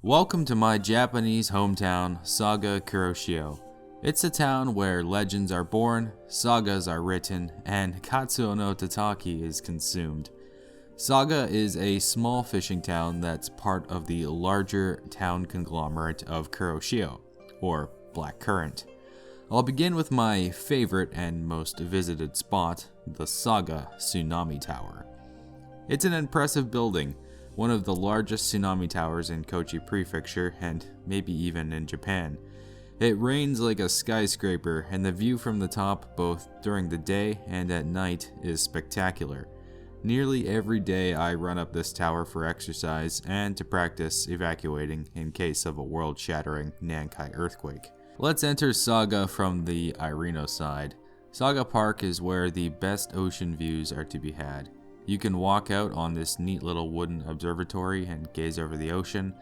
Welcome to my Japanese hometown, Saga, Kuroshio. It's a town where legends are born, sagas are written, and Katsuo no Tataki is consumed. Saga is a small fishing town that's part of the larger town conglomerate of Kuroshio, or Black Current. I'll begin with my favorite and most visited spot, the Saga Tsunami Tower. It's an impressive building, one of the largest tsunami towers in Kochi Prefecture and maybe even in Japan. It reigns like a skyscraper, and the view from the top both during the day and at night is spectacular. Nearly every day I run up this tower for exercise and to practice evacuating in case of a world-shattering Nankai earthquake. Let's enter Saga from the Irino side. Saga Park is where the best ocean views are to be had. You can walk out on this neat little wooden observatory and gaze over the ocean,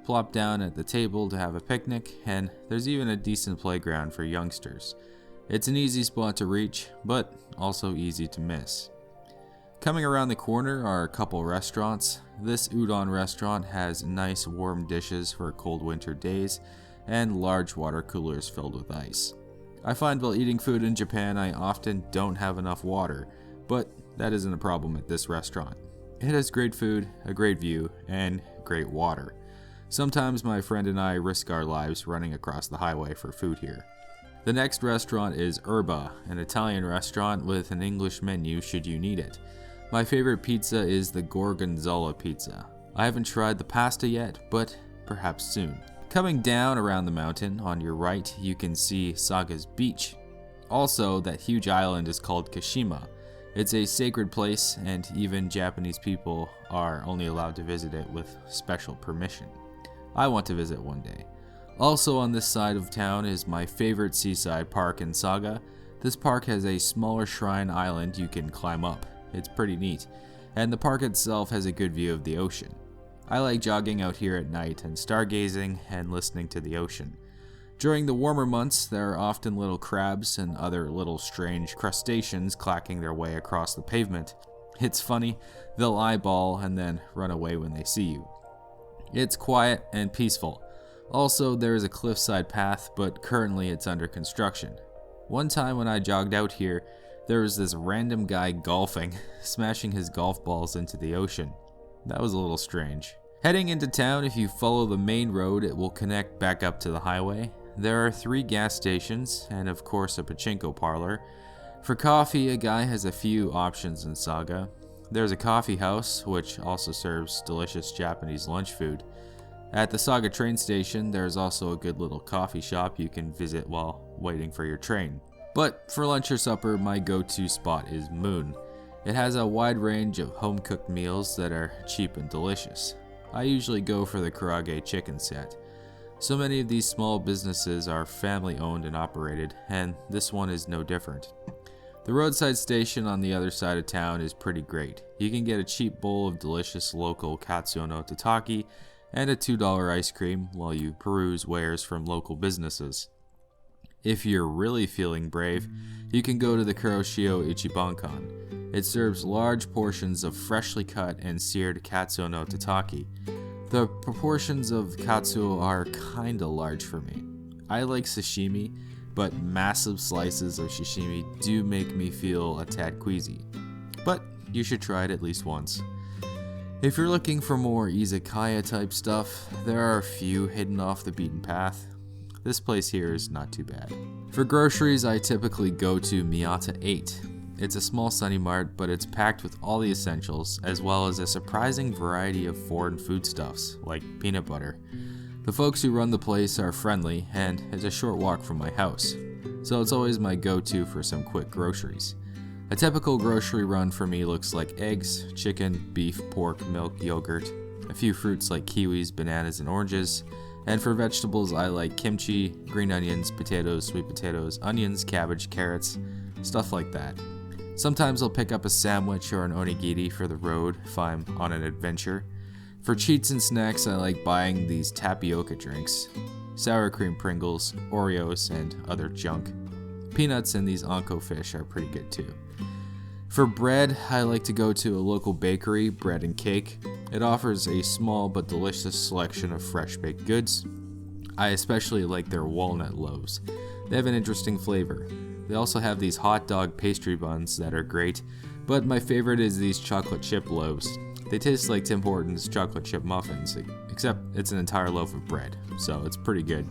plop down at the table to have a picnic, and there's even a decent playground for youngsters. It's an easy spot to reach, but also easy to miss. Coming around the corner are a couple restaurants. This udon restaurant has nice warm dishes for cold winter days and large water coolers filled with ice. I find while eating food in Japan I often don't have enough water, but that isn't a problem at this restaurant. It has great food, a great view, and great water. Sometimes my friend and I risk our lives running across the highway for food here. The next restaurant is Erba, an Italian restaurant with an English menu should you need it. My favorite pizza is the Gorgonzola pizza. I haven't tried the pasta yet, but perhaps soon. Coming down around the mountain, on your right, you can see Saga's beach. Also, that huge island is called Kashima. It's a sacred place, and even Japanese people are only allowed to visit it with special permission. I want to visit one day. Also on this side of town is my favorite seaside park in Saga. This park has a smaller shrine island you can climb up. It's pretty neat, and the park itself has a good view of the ocean. I like jogging out here at night and stargazing and listening to the ocean. During the warmer months, there are often little crabs and other little strange crustaceans clacking their way across the pavement. It's funny, they'll eyeball and then run away when they see you. It's quiet and peaceful. Also, there is a cliffside path, but currently it's under construction. One time when I jogged out here, there was this random guy golfing, smashing his golf balls into the ocean. That was a little strange. Heading into town, if you follow the main road, it will connect back up to the highway. There are 3 gas stations, and of course a pachinko parlor. For coffee, a guy has a few options in Saga. There's a coffee house, which also serves delicious Japanese lunch food. At the Saga train station, there's also a good little coffee shop you can visit while waiting for your train. But for lunch or supper, my go-to spot is Moon. It has a wide range of home-cooked meals that are cheap and delicious. I usually go for the karaage chicken set. So many of these small businesses are family owned and operated, and this one is no different. The roadside station on the other side of town is pretty great. You can get a cheap bowl of delicious local Katsuo no Tataki and a $2 ice cream while you peruse wares from local businesses. If you're really feeling brave, you can go to the Kuroshio Ichibankan. It serves large portions of freshly cut and seared Katsuo no Tataki. The proportions of katsuo are kinda large for me. I like sashimi, but massive slices of sashimi do make me feel a tad queasy. But you should try it at least once. If you're looking for more izakaya type stuff, there are a few hidden off the beaten path. This place here is not too bad. For groceries, I typically go to Miyata 8. It's a small Sunny Mart, but it's packed with all the essentials, as well as a surprising variety of foreign foodstuffs, like peanut butter. The folks who run the place are friendly, and it's a short walk from my house, so it's always my go-to for some quick groceries. A typical grocery run for me looks like eggs, chicken, beef, pork, milk, yogurt, a few fruits like kiwis, bananas, and oranges, and for vegetables I like kimchi, green onions, potatoes, sweet potatoes, onions, cabbage, carrots, stuff like that. Sometimes I'll pick up a sandwich or an onigiri for the road if I'm on an adventure. For treats and snacks, I like buying these tapioca drinks, sour cream Pringles, Oreos, and other junk. Peanuts and these anko fish are pretty good too. For bread, I like to go to a local bakery, Bread and Cake. It offers a small but delicious selection of fresh baked goods. I especially like their walnut loaves. They have an interesting flavor. They also have these hot dog pastry buns that are great, but my favorite is these chocolate chip loaves. They taste like Tim Hortons chocolate chip muffins, except it's an entire loaf of bread, so it's pretty good.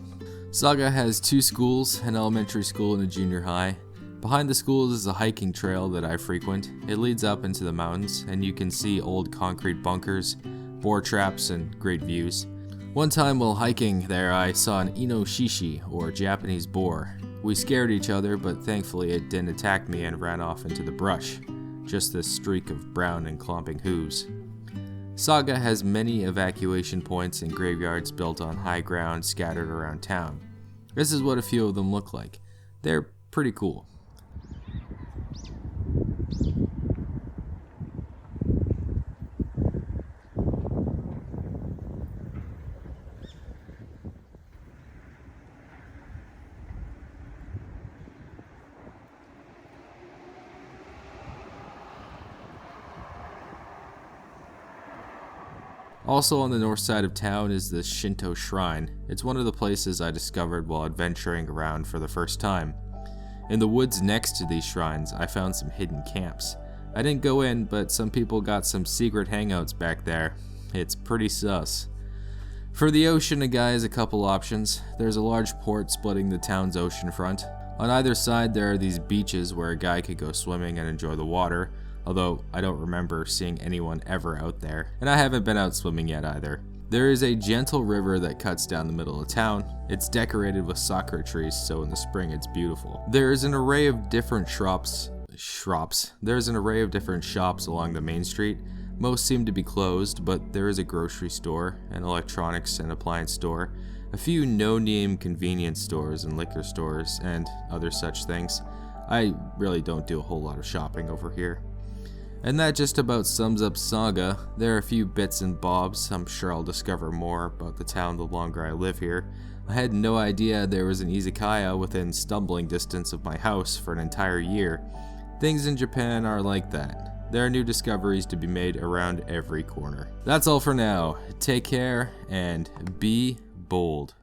Saga has 2 schools, an elementary school and a junior high. Behind the schools is a hiking trail that I frequent. It leads up into the mountains, and you can see old concrete bunkers, boar traps, and great views. One time while hiking there, I saw an inoshishi, or Japanese boar. We scared each other, but thankfully it didn't attack me and ran off into the brush. Just this streak of brown and clomping hooves. Saga has many evacuation points and graveyards built on high ground scattered around town. This is what a few of them look like. They're pretty cool. Also on the north side of town is the Shinto Shrine. It's one of the places I discovered while adventuring around for the first time. In the woods next to these shrines, I found some hidden camps. I didn't go in, but some people got some secret hangouts back there. It's pretty sus. For the ocean, a guy has a couple options. There's a large port splitting the town's oceanfront. On either side, there are these beaches where a guy could go swimming and enjoy the water. Although I don't remember seeing anyone ever out there, and I haven't been out swimming yet either. There is a gentle river that cuts down the middle of town. It's decorated with sakura trees, so in the spring it's beautiful. There is an array of different shops along the main street. Most seem to be closed, but there is a grocery store, an electronics and appliance store, a few no-name convenience stores and liquor stores, and other such things. I really don't do a whole lot of shopping over here. And that just about sums up Saga. There are a few bits and bobs. I'm sure I'll discover more about the town the longer I live here. I had no idea there was an izakaya within stumbling distance of my house for an entire year. Things in Japan are like that. There are new discoveries to be made around every corner. That's all for now. Take care and be bold.